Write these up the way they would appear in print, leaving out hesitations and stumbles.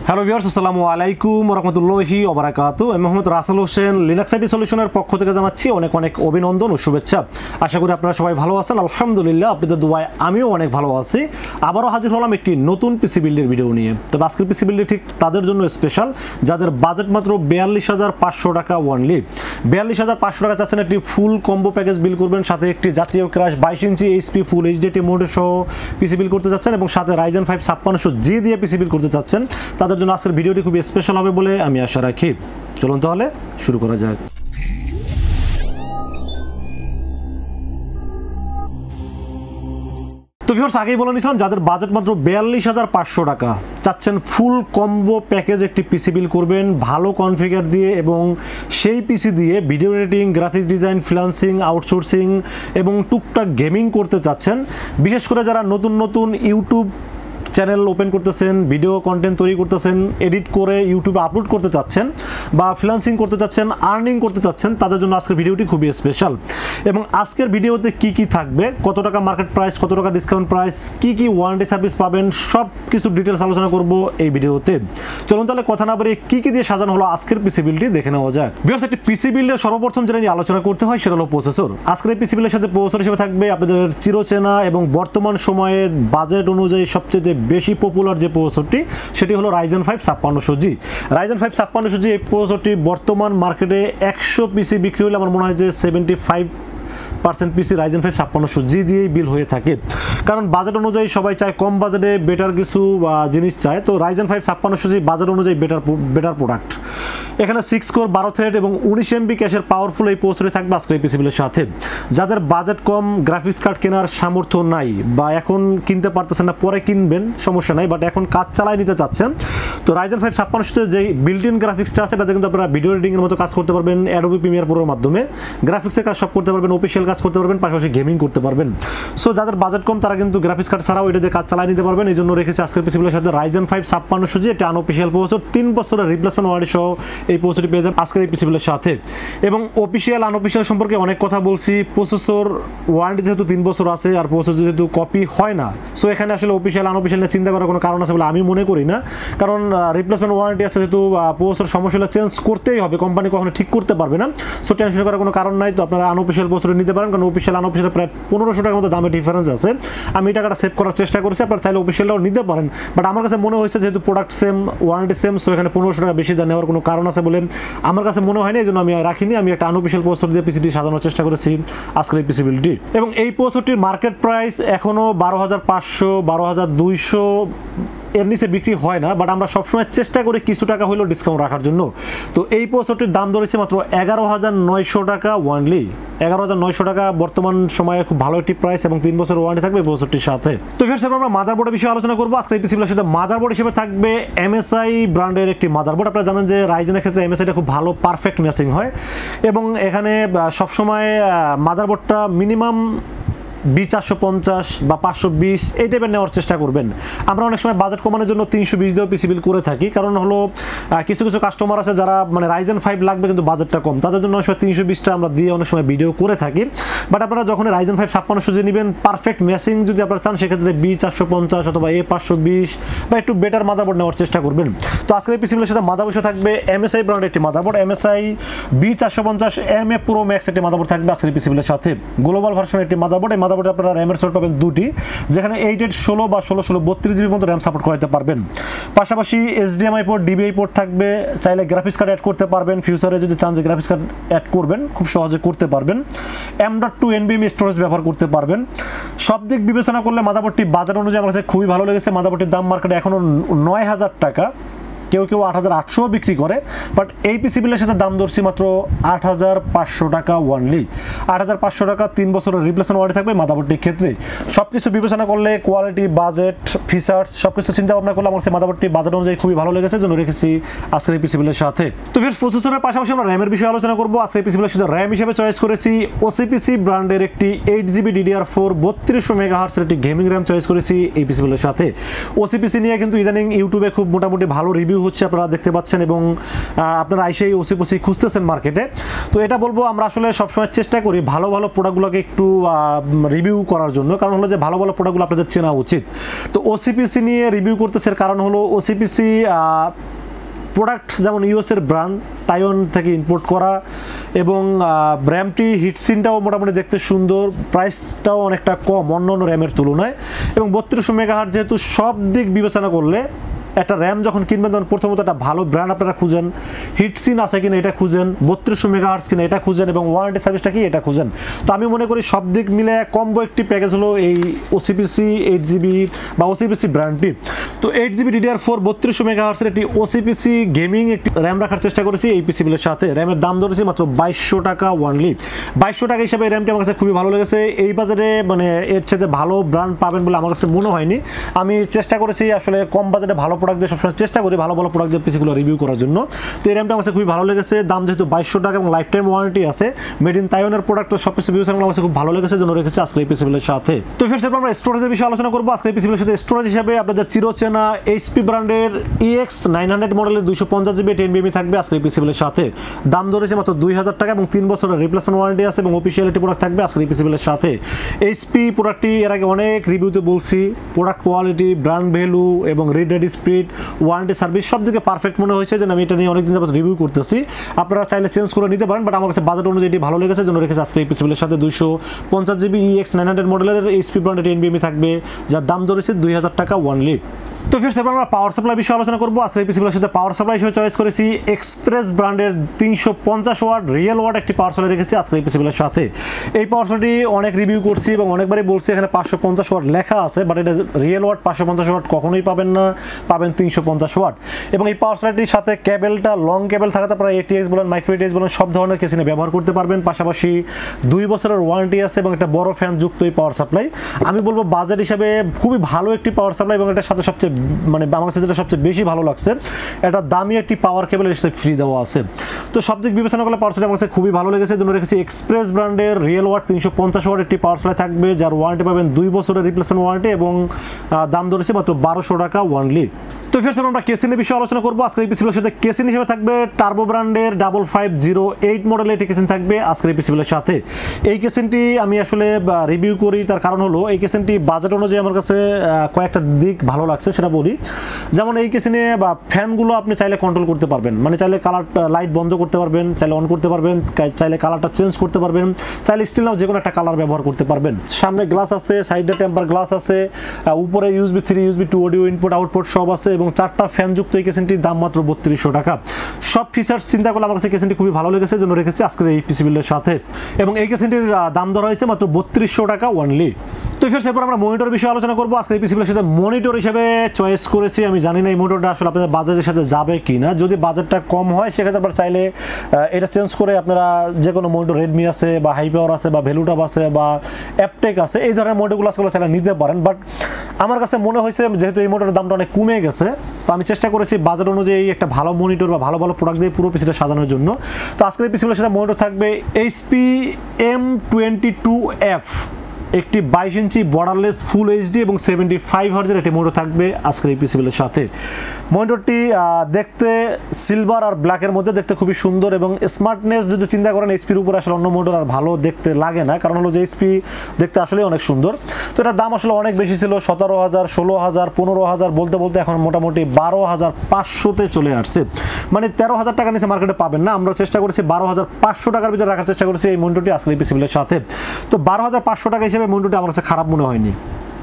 Hello viewers, আসসালামু আলাইকুম ওয়া রাহমাতুল্লাহি ওয়া বারাকাতুহু। আমি মোহাম্মদ রাসেল হোসেন, লিনাক্স আইটি সলিউশনের পক্ষ থেকে জানাচ্ছি অনেক অনেক অভিনন্দন ও শুভেচ্ছা। আশা করি আপনারা সবাই ভালো আছেন। আলহামদুলিল্লাহ, আপনাদের দোয়ায় আমিও অনেক ভালো আছি। আবারও হাজির হলাম একটি নতুন পিসি বিল্ডের ভিডিও নিয়ে। তবে আজকের পিসি বিল্ডটি ঠিক তাদের জন্য স্পেশাল যাদের বাজেট মাত্র ৪২,৫০০ টাকা ওয়ানলি। ৪২,৫০০ টাকা চাচ্ছেন একটি ফুল কম্বো প্যাকেজ বিল করবেন, সাথে একটি জাতীয় ক্রাশ ২২ ইঞ্চি এইচপি ফুল এইচডি মোডের সহ পিসি বিল করতে চাচ্ছেন এবং সাথে Ryzen 5 5600G দিয়ে পিসি বিল করতে চাচ্ছেন। তাদের জন্য আজকের ভিডিওটি খুবই স্পেশাল হবে বলে আমি আশা রাখি। চলুন তাহলে শুরু করা যাক। তো ভিউয়ার্স, আগেই বলে নিয়েছিলাম যাদের বাজেট মাত্র ৪২,৫০০ টাকা চাচ্ছেন ফুল কম্বো প্যাকেজ একটি পিসি বিল করবেন ভালো কনফিগার দিয়ে এবং সেই পিসি দিয়ে video editing, graphics design, freelancing, outsourcing এবং টুকটাক গেমিং করতে চাচ্ছেন। বিশেষ করে যারা নতুন ইউটিউব চ্যানেল ওপেন করতেছেন, ভিডিও কন্টেন্ট তৈরি করতেছেন, এডিট করে ইউটিউবে আপলোড করতে চাচ্ছেন বা ফ্রিল্যান্সিং করতে চাচ্ছেন, আর্নিং করতে চাচ্ছেন, তাদের জন্য আজকের ভিডিওটি খুবই স্পেশাল। এবং আজকের ভিডিওতে কি থাকবে, কত টাকা মার্কেট প্রাইস, কত টাকা ডিসকাউন্ট প্রাইস, কি ওয়ারেন্টি সার্ভিস পাবেন, সব কিছু ডিটেলস আলোচনা করব এই ভিডিওতে। চলুন তাহলে কথা না বাড়িয়ে কি দিয়ে সাজানো হলো আজকের পিসি বিলটি দেখে নেওয়া যাক। ভিউয়ার্স, একটি পিসি বিল্ডের সর্বপ্রথম যেটা নিয়ে আলোচনা করতে হয় সেটা হলো প্রসেসর। আজকের এই পিসি বিলের সাথে প্রসেসর হিসেবে থাকবে আপনাদের চিরচেনা এবং বর্তমান সময়ে বাজেট অনুযায়ী সবচেয়ে বেশি পপুলার যে প্রসেসরটি সেটি হলো Ryzen 5 5600G। Ryzen 5 5600G এই প্রসেসরটি বর্তমান মার্কেটে ১০০ পিসি বিক্রি হলে আমার মনে হয় যে 75% পিসি Ryzen 5 5600G দিয়েই বিল হয়ে থাকে। কারণ বাজেট অনুযায়ী সবাই চায় কম বাজেটে বেটার কিছু জিনিস চায়, তো Ryzen 5 5600G বাজেট অনুযায়ী বেটার প্রোডাক্ট। এখানে 6 কোর 12 থ্রেড এবং 19 MB ক্যাশের পাওয়ারফুল এই প্রসেসরটি থাকবে আজকের এই পিসি বিলের সাথে। যাদের বাজেট কম, গ্রাফিক্স কার্ড কেনার সামর্থ্য নাই বা এখন কিনতে পারতেছেন না, পরে কিনবেন সমস্যা নাই, বাট এখন কাজ চালায় নিতে চাচ্ছেন, তো Ryzen 5 5600 যে বিল্ট ইন গ্রাফিক্সটা আছে এটাতে কিন্তু আপনারা ভিডিও এডিটিংয়ের মতো কাজ করতে পারবেন, অ্যাডোবি প্রিমিয়ার প্রোর মাধ্যমে গ্রাফিক্সের কাজ সব করতে পারবেন, অফিসিয়াল কাজ করতে পারবেন, পাশাপাশি গেমিং করতে পারবেন। সো যাদের বাজেট কম তারা কিন্তু গ্রাফিক্স কার্ড ছাড়াও এটা দিয়ে কাজ চালায় নিতে পারবেন। এই জন্য রেখেছে আজকের পিসি বিলের সাথে Ryzen 5 5600G, একটা আনঅফিসিয়াল প্রসেসর, 3 বছরের রিপ্লেসমেন্ট ওয়ারেন্টি সহ এই প্রসেসরটি পেয়ে যাবেন আজকের এই পিসি বিলের সাথে। এবং অফিসিয়াল আনঅফিসিয়াল সম্পর্কে অনেক কথা বলছি। প্রসেসর ওয়ারেন্টি যেহেতু 3 বছর আছে আর প্রসেসর যেহেতু কপি হয় না, সো এখানে আসলে অফিসিয়াল আনঅফিসিয়াল নিয়ে চিন্তা করার কোনো কারণ আছে বলে আমি মনে করি না। কারণ রিপ্লেসমেন্ট ওয়ারেন্টি আছে যেহেতু প্রসেসর সমস্যা হলে চেঞ্জ করতেই হবে, কোম্পানি কখনো ঠিক করতে পারবে না। সো টেনশন করার কোনো কারণ নাই। তো আপনারা আনঅফিসিয়াল প্রসেসর নিতে পারেন, কারণ অফিসিয়াল আনঅফিসিয়াল প্রায় 1500 টাকার মতো দামে ডিফারেন্স আছে। আমি এই টাকাটা সেভ করার চেষ্টা করেছি, আপনারা চাইলে অফিসিয়ালটাও নিতে পারেন, বাট আমার কাছে মনে হয়েছে যেহেতু product same, warranty same, so এখানে 1500 টাকা বেশি দাম নেওয়ার কোনো কারণ আছে বলে আমার কাছে মনে হয় না। এই জন্য আমি রাখিনি, আমি একটা আনঅফিসিয়াল প্রসেসর দিয়ে পিসিটি সাজানোর চেষ্টা করেছি আজকের এই পিসি বিলটি। এবং এই প্রসেসরটির মার্কেট প্রাইস এখনও ১২,৫০০, ১২,২০০ এর নিচে বিক্রি হয় না, বাট আমরা সবসময় চেষ্টা করি কিছু টাকা হলেও ডিসকাউন্ট রাখার জন্য। তো এই প্রসেসরটির দাম ধরেছে মাত্র ১১,৯০০ টাকা ওয়ানলি। ১১,৯০০ টাকা বর্তমান সময়ে খুব ভালো একটি প্রাইস এবং 3 বছর ওয়ারেন্টি থাকবে এই প্রসেসরটির সাথে। তো ফির আমরা মাদারবোর্ডের বিষয়ে আলোচনা করবো আজকে এই পিসি বিলের সাথে। মাদারবোর্ড হিসেবে থাকবে MSI ব্র্যান্ডের একটি মাদারবোর্ড। আপনারা জানেন যে রাইজেনের ক্ষেত্রে MSIটা খুব ভালো পারফেক্ট ম্যাচিং হয় এবং এখানে সবসময় মাদারবোর্ডটা মিনিমাম B450 বা 520 এই টাইপের নেওয়ার চেষ্টা করবেন। আমরা অনেক সময় বাজেট কমানোর জন্য 320 দিয়েও পিসি বিল করে থাকি, কারণ হলো কিছু কাস্টমার আছে যারা মানে Ryzen 5 লাগবে কিন্তু বাজেটটা কম, তাদের জন্য অনেক সময় 320টা আমরা দিয়ে অনেক সময় ভিডিও করে থাকি। বাট আপনারা যখন Ryzen 5 5600 নেবেন, পারফেক্ট ম্যাচিং যদি আপনারা চান, সেক্ষেত্রে B450 অথবা A520 বা একটু বেটার মাদারবোর্ড নেওয়ার চেষ্টা করবেন। তো আজকের এই পিসি বিলের সাথে মাদারবোর্ড থাকবে MSI ব্র্যান্ডের একটি motherboard, MSI B450M-A PRO MAX একটি মাদারবোর্ড থাকবে আজকের এই পিসি বিলের সাথে। গ্লোবাল ভার্সনের একটি মাদারবোর্ড। এই মাদারবোর্ডে আপনারা র্যামের সাপোর্ট পাবেন 2টি, যেখানে 8/16 বা 16/16 32GB পর্যন্ত র্যাম সাপোর্ট করাতে পারবেন। পাশাপাশি HDMI পোর্ট, DVI পোর্ট থাকবে, চাইলে গ্রাফিক্স কার্ড অ্যাড করতে পারবেন। ফিউচারে যদি চান যে গ্রাফিক্স কার্ড অ্যাড করবেন খুব সহজে করতে পারবেন। M.2 NVMe স্টোরেজ ব্যবহার করতে পারবেন। সব দিক বিবেচনা করলে মাদারবোর্ডটি বাজার অনুযায়ী আমার কাছে খুবই ভালো লেগেছে। মাদারবোর্ডটির দাম মার্কেটে এখনও ৯,০০০ টাকা, কেউ ৮,৮০০ বিক্রি করে, বাট এই পিসি বিলের সাথে দাম ধরছি মাত্র ৮,৫০০ টাকা ওয়ানলি। ৮,৫০০ টাকা, 3 বছরের রিপ্লেসমেন্ট ওয়ারেন্টি থাকবে মাদারবোর্ডটির ক্ষেত্রে। সব কিছু বিবেচনা করলে কোয়ালিটি, বাজেট, ফিচার্স সব কিছু চিন্তা ভাবনা করলে আমার মাদারবোর্ডটি বাজেট অনুযায়ী খুবই ভালো লেগেছে, জন্য রেখেছি আজকের এই পিসি বিলের সাথে। তো ফির প্রসেসরের পাশাপাশি আমরা র্যামের বিষয়ে আলোচনা করবো। আজকের এই পিসি বিলের সাথে র্যাম হিসেবে চয়েস করেছি OCPC ব্র্যান্ডের একটি 8GB DDR4 3200 MHz একটি গেমিং র্যাম চয়েস করেছি এই পিসি বিলের সাথে। OCPC নিয়ে কিন্তু ইদানিং ইউটিউবে খুব মোটামুটি ভালো রিভিউ রিভিউ হচ্ছে আপনারা দেখতে পাচ্ছেন, এবং আপনারা আইসেই ওসিপিসি খুঁজতেছেন মার্কেটে। তো এটা বলবো আমরা আসলে সবসময় চেষ্টা করি ভালো ভালো প্রোডাক্টগুলোকে একটু রিভিউ করার জন্য, কারণ হলো যে ভালো ভালো প্রোডাক্টগুলো আপনাদের চেনা উচিত। তো ওসিপিসি নিয়ে রিভিউ করতেছে, কারণ হলো ওসিপিসি প্রোডাক্ট যেমন ইউএসের ব্র্যান্ড, তাইওয়ান থেকে ইম্পোর্ট করা, এবং র্যামটি হিটসিনটাও মোটামুটি দেখতে সুন্দর, প্রাইসটাও অনেকটা কম অন্য অন্য র্যামের তুলনায়, এবং 3200 মেগাহার্টজ যেহেতু সব দিক বিবেচনা করলে একটা র্যাম যখন কিনবেন তখন প্রথমত একটা ভালো ব্র্যান্ড আপনারা খুঁজেন, হিটসিন আছে কিনা এটা খুঁজেন, 3200 মেগাহার্টজ কিনা এটা খুঁজেন, এবং ওয়ারেন্টি সার্ভিসটা কি এটা খুঁজেন। তো আমি মনে করি সব দিক মিলে কম্বো একটি প্যাকেজ হলো এই ওসিপিসি 8GB বা ওসিপিসি ব্র্যান্ডটি। তো 8GB DDR4 3200 মেগাহার্টজের একটি ওসিপিসি গেমিং একটি র্যাম রাখার চেষ্টা করেছি এই পিসিবিলের সাথে। র্যামের দাম ধরেছি মাত্র 2200 টাকা ওয়ানলি। 2200 টাকা হিসাবে র্যামটি আমার কাছে খুবই ভালো লেগেছে। এই বাজারে মানে এর সাথে ভালো ব্র্যান্ড পাবেন বলে আমার কাছে মনে হয়নি। আমি চেষ্টা করেছি আসলে কম বাজেটে ভালো প্রোডাক্ট দিয়ে সবসময় চেষ্টা করি ভালো ভালো প্রোডাক্ট দিয়ে পিসিগুলো রিভিউ করার জন্য। তো এই র্যামটা আমার কাছে খুবই ভালো লেগেছে। দাম যেহেতু 2200 টাকা এবং লাইফ টাইম ওয়ারেন্টি আছে, মেড ইন তাইওয়ানের প্রোডাক্ট, সব কিছু বিবেচনা আমার কাছে খুব ভালো লেগেছে, জন্য রেখেছি আজকে এই পিসিবিলের সাথে। তো ফির সেরপর আমরা স্টোরেজের বিষয়ে আলোচনা করবো। আজকে এই পিসিবিলের সাথে স্টোরেজ হিসাবে আপনাদের চিরচেনা এইচপি ব্র্যান্ডের EX 900 মডেলের 250GB NVMe থাকবে আজকে এই পিসিবিলের সাথে। দাম ধরেছে মাত্র 2000 টাকা এবং 3 বছরের রিপ্লেসমেন্ট ওয়ারেন্টি আছে, এবং অফিসিয়ালিটি প্রোডাক্ট থাকবে আজকে এই পিসিবিলের সাথে। এইচপি প্রোডাক্টটি এর আগে অনেক রিভিউতে বলছি, প্রোডাক্ট কোয়ালিটি, ব্র্যান্ড ভ্যালু এবং read ready speed, warranty service সব দিকে পারফেক্ট মনে হয়েছে, যে আমি এটা নিয়ে অনেকদিন যাবত রিভিউ করতেছি। আপনারা চাইলে চেঞ্জ করে নিতে পারেন, বাট আমার কাছে বাজেট অনুযায়ী এটি ভালো লেগেছে, জন্য রেখেছে আজকে এই পিসিবিলের সাথে। 250GB EX 900 মডেলের এইচপি ব্র্যান্ডের NVMe থাকবে, যার দাম ধরেছে 2000 টাকা ওয়ানলি। তো ফির সেবার আমরা পাওয়ার সাপ্লাই বিষয়ে আলোচনা করবো। আজকে এই পিসিবিলের সাথে পাওয়ার সাপ্লাই হিসেবে চয়েস করেছি এক্সপ্রেস ব্র্যান্ডের 350 ওয়াট রিয়েল ওয়াট একটি পাওয়ার সাপ্লাই রেখেছি আজকে এই পিসিবিলের সাথে। এই পাওয়ার সাপ্লাইটি অনেক রিভিউ করছি এবং অনেকবারই বলছি এখানে 550 ওয়াট লেখা আছে, বাট এটা রিয়েল ওয়াট 550 ওয়াট কখনোই পাবেন না, পাবেন 350 ওয়াট। এবং এই পাওয়ার সাপ্লাইটির সাথে কেবলটা লং কেবল থাকাতে আপনারা ATX বলেন, মাইক্রো ATX বলেন, সব ধরনের কেসিনে ব্যবহার করতে পারবেন। পাশাপাশি 2 বছরের ওয়ারেন্টি আছে এবং একটা বড় ফ্যান যুক্ত এই পাওয়ার সাপ্লাই। আমি বলবো বাজেট হিসাবে খুবই ভালো একটি পাওয়ার সাপ্লাই, এবং এটার সাথে সবচেয়ে মানে আমার কাছে যেটা সবচেয়ে বেশি ভালো লাগছে, এটা দামি একটি পাওয়ার কেবল এর সাথে ফ্রি দেওয়া আছে। তো সব দিক বিবেচনা করলে পাওয়ার সাপ্লাই আমার কাছে খুবই ভালো লেগেছে, জন্য রেখেছি এক্সপ্রেস ব্র্যান্ডের রিয়েল ওয়াট 350 ওয়াট একটি পাওয়ার সাপ্লাই থাকবে, যার ওয়ারেন্টি পাবেন 2 বছরের রিপ্লেসমেন্ট ওয়ারেন্টি, এবং দাম ধরেছে মাত্র 1200 টাকা ওয়ানলি। তো ফির আমরা কেসিনের বিষয়ে আলোচনা করবো। আজকের এই পিসিবিলের সাথে কেসিন হিসেবে থাকবে টার্বো ব্র্যান্ডের 5508 মডেলের একটি কেসিন থাকবে আজকের এই পিসিবিলের সাথে। এই কেসিনটি আমি আসলে রিভিউ করি, তার কারণ হলো এই কেসিনটি বাজেট অনুযায়ী আমার কাছে কয়েকটা দিক ভালো লাগছে, সেটা বলি। যেমন এই কেসিনে বা ফ্যানগুলো আপনি চাইলে কন্ট্রোল করতে পারবেন, মানে চাইলে কালার লাইট বন্ধ করতে পারবেন, চাইলে অন করতে পারবেন, চাইলে কালারটা চেঞ্জ করতে পারবেন, চাইলে স্টিল নাও যে কোনো একটা কালার ব্যবহার করতে পারবেন। সামনে গ্লাস আছে, সাইডে টেম্পার গ্লাস আছে, উপরে USB 3 USB 2 audio input output সব আছে, এবং 4টা ফ্যান যুক্ত এই কেসিনটির দাম মাত্র 3200 টাকা। সব ফিচার্স চিন্তা করলে আমার কাছে কেসিনটি খুবই ভালো লেগেছে, জন্য রেখেছি আজকের এই পিসিবিলের সাথে। এবং এই কেসিনটির দাম ধরা হয়েছে মাত্র 3200 টাকা ওয়ানলি। তো এরপর আমরা মনিটর বিষয়ে আলোচনা করবো। আজকে এই পিসিবিলের সাথে মনিটর হিসেবে চয়েস করেছি, আমি জানি না এই মনিটরটা আসলে আপনাদের বাজেটের সাথে যাবে কি না। যদি বাজেটটা কম হয় সেক্ষেত্রে আপনারা চাইলে এটা চেঞ্জ করে আপনারা যে কোনো মনিটর, রেডমি আছে বা হাই পাওয়ার আছে বা ভ্যালুটাপ আছে বা অ্যাপটেক আছে, এই ধরনের মনিটরগুলো আসলে চাইলে নিতে পারেন। বাট আমার কাছে মনে হয়েছে যেহেতু এই মনিটরের দামটা অনেক কমে গেছে, তো আমি চেষ্টা করেছি বাজেট অনুযায়ী একটা ভালো মনিটর বা ভালো ভালো প্রোডাক্ট দিয়ে পুরো পিসিটা সাজানোর জন্য। তো আজকের এই পিসিবিলের সাথে মনিটর থাকবে HP M22F, একটি 22 ইঞ্চি বর্ডারলেস ফুল HD এবং 75 হার্জের একটি মনিটর থাকবে আজকের এই পিসিবিলের সাথে। মনিটরটি দেখতে সিলভার আর ব্ল্যাকের মধ্যে দেখতে খুবই সুন্দর, এবং স্মার্টনেস যদি চিন্তা করেন HPর উপরে আসলে অন্য মনিটর আর ভালো দেখতে লাগে না, কারণ হলো যে HP দেখতে আসলে অনেক সুন্দর। তো এটার দাম আসলে অনেক বেশি ছিল, 17,000, 16,000, 15,000 বলতে বলতে এখন মোটামুটি 12,500-তে চলে আসছে, মানে 13,000 টাকা নিচে মার্কেটে পাবেন না। আমরা চেষ্টা করেছি 12,500 টাকার ভিতরে রাখার চেষ্টা করেছি এই মনিটরটি আজকের এই পিসিবিলের সাথে। তো 12,500 টাকা হিসেবে মনিটরটি আমার কাছে খারাপ মনে হয়নি,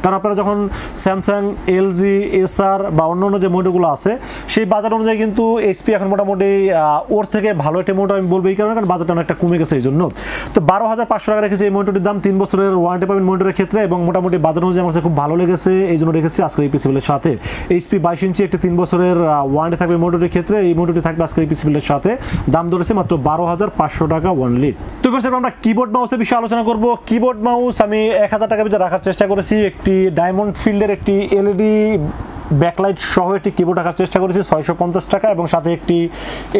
কারণ আপনারা যখন স্যামসাং, LG, এসার বা অন্য অন্য যে মনিটরগুলো আছে সেই বাজার অনুযায়ী কিন্তু HP এখন মোটামুটি ওর থেকে ভালো একটা মনিটর আমি বলবো, এই কারণে কারণ বাজারটা অনেকটা কমে গেছে এই জন্য। তো 12,500 টাকা রেখেছি এই মনিটরটির দাম, 3 বছরের ওয়ারেন্টি পাবেন মনিটরের ক্ষেত্রে, এবং মোটামুটি বাজার অনুযায়ী আমার কাছে খুব ভালো লেগেছে, এই জন্য রেখেছি আজকের এই পিসিবিলের সাথে। HP 22 ইঞ্চি একটি 3 বছরের ওয়ারেন্টি থাকবে মনিটরের ক্ষেত্রে, এই মনিটরটি থাকবে আজকের এই পিসিবিলের সাথে। দাম ধরেছে মাত্র 12,500 টাকা ওয়ানলি। তো এবার আমরা কিবোর্ড মাউসের বিষয়ে আলোচনা করবো। কিবোর্ড মাউস আমি 1,000 টাকার ভিতরে রাখার চেষ্টা করেছি। একটি ডায়মন্ড ফিল্ডের একটি LED ব্যাকলাইট সহ একটি কিবোর্ড রাখার চেষ্টা করেছি 650 টাকা, এবং সাথে একটি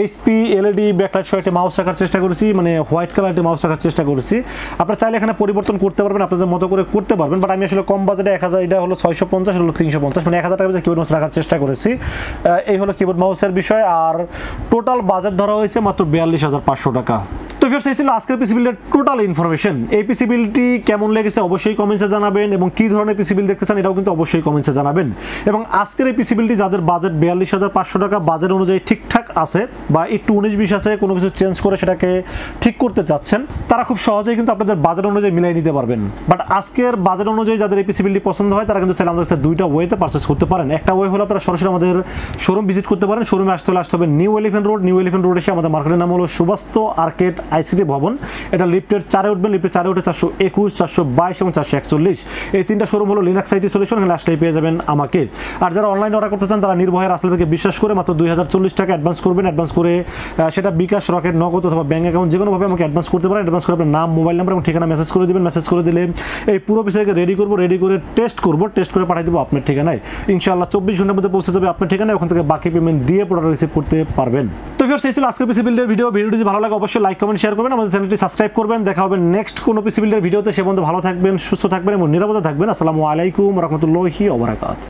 এইচপি এলইডি ব্যাকলাইট সহ একটি মাউস রাখার চেষ্টা করেছি, মানে হোয়াইট কালারের মাউস রাখার চেষ্টা করেছি। আপনারা চাইলে এখানে পরিবর্তন করতে পারবেন, আপনাদের মতো করে করতে পারবেন, বাট আমি আসলে কম বাজেটে 1000, এটা হলো 650, হলো 350, মানে 1000 টাকা কিবোর্ড মাউস রাখার চেষ্টা করেছি। এই হলো কিবোর্ড মাউসের বিষয়। আর টোটাল বাজেট ধরা হয়েছে মাত্র 42,500 টাকা। তো ভিউয়ার্স, এই ছিল আজকের পিসি বিল্ডের টোটাল ইনফরমেশন। এই পিসি বিল্ডটি কেমন লেগেছে অবশ্যই কমেন্টসে জানাবেন, এবং কী ধরনের পিসি বিল্ড দেখতে চান এটাও কিন্তু অবশ্যই কমেন্টসে জানাবেন। এবং আজকের এই পিসি বিল্ডটি যাদের বাজেট 42,500 টাকা, বাজেট অনুযায়ী ঠিকঠাক আছে বা একটু 19-20 আছে, কোনো কিছু চেঞ্জ করে সেটাকে ঠিক করতে চাচ্ছেন, তারা খুব সহজেই কিন্তু আপনাদের বাজেট অনুযায়ী মিলাই নিতে পারবেন। বাট আজকের বাজেট অনুযায়ী যাদের এই পিসি বিল্ডটি পছন্দ হয় তারা কিন্তু চাইলে আমাদের কাছে দুইটা ওয়েতে পারচেস করতে পারেন। একটা ওয়ে হলো আপনারা সরাসরি আমাদের শোরুম ভিজিট করতে পারেন। শোরুমে আসতে হবে নিউ এলিফ্যান্ট রোড এসে আমাদের মার্কেটের নাম হলো সুবাস্তু আর্কেড আইসিটি ভবন। এটা লিফটের 4-এ উঠবেন, লিফটের 4-এ উঠে 421, 422 এবং 441, এই তিনটা শোরুম হলো লিনাক্স আইটি সলিউশন। এখানে আসলেই পেয়ে যাবেন আমাকে। আর যারা অনলাইনে অর্ডার করতে চান তারা নির্ভয়ে রাসেল ভাইকে বিশ্বাস করে মাত্র 2040 টাকা অ্যাডভান্স করবেন। অ্যাডভান্স করে সেটা বিকাশ, রকেট, নগদ অথবা ব্যাঙ্ক অ্যাকাউন্ট যে কোনোভাবে আমাকে অ্যাডভান্স করতে পারেন। অ্যাডভান্স করে আপনার নাম, মোবাইল নাম্বার এবং ঠিকানা মেসেজ করে দেবেন। মেসেজ করে দিলে এই পুরো বিষয়কে রেডি করে টেস্ট করে পাঠিয়ে দেবো আপনার ঠিকানায়। ইনশাআল্লাহ 24 ঘন্টার মধ্যে পৌঁছে যাবে আপনার ঠিকানায়। ওখান থেকে বাকি পেমেন্ট দিয়ে প্রোডাক্ট রিসিভ করতে পারবেন। তো ভিউয়ার্স, এই ছিল আজকের পিসি বিল্ডের ভিডিওটি যদি ভালো লাগে অবশ্যই লাইক, কমেন্ট, শেয়ার করবেন। আমাদের চ্যানেলটি সাবস্ক্রাইব করবেন। দেখা হবে নেক্সট কোনো পিসি বিল্ডের ভিডিওতে। সে পর্যন্ত ভালো থাকবেন, সুস্থ থাকবেন এবং নিরাপদে থাকবেন। আসসালামু আলাইকুম ওয়া রাহমাতুল্লাহি ওয়া বারাকাতুহু।